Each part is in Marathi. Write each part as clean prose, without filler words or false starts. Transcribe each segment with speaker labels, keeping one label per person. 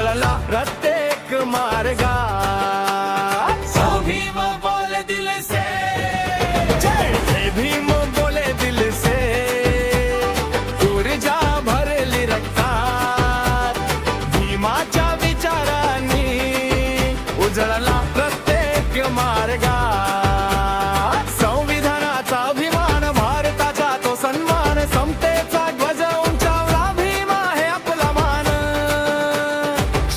Speaker 1: उजळला प्रत्येक मार्गा।
Speaker 2: भीम बोले दिल से,
Speaker 1: जय भीम बोले दिल से, ऊर्जा भरली रक्तात, भीमाच्या विचारांनी उजळला प्रत्येक मार्गा। संविधानाचा अभिमान, भारताचा तो सन्मान, समतेचा ध्वज उंचावला, भीम आहे आपला मान।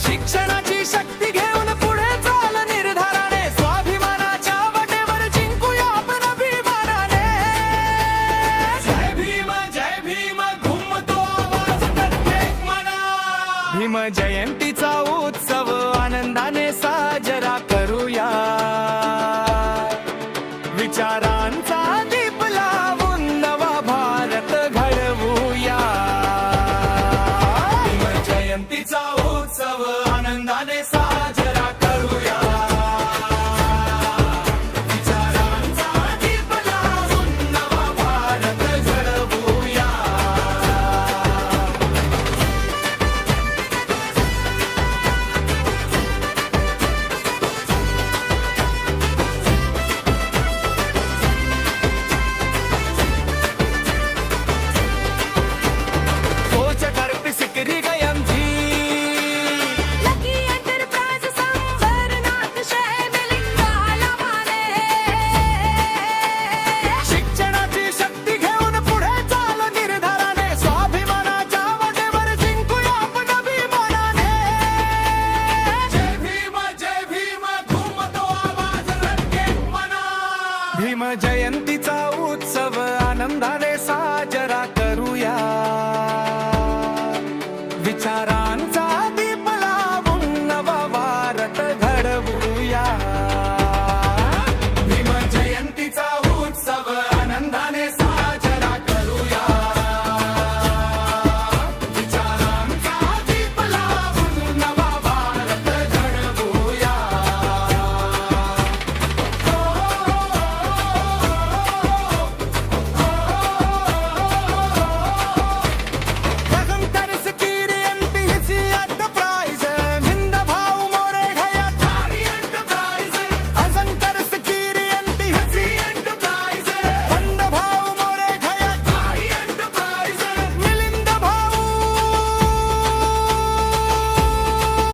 Speaker 1: शिक्षणाची शक्ती घेऊन पुढे चाल निर्धाराने, स्वाभिमानाच्या वाटेवर जिंकूया आपण अभिमानाने।
Speaker 2: जय भीम घुमतो आवाज प्रत्येक मनात।
Speaker 1: भीम जयंतीचा उत्सव आनंदाने साजरा करूया, विचारांचा दीप लावून नवा भारत घडवूया।
Speaker 2: भीम जयंतीचा उत्सव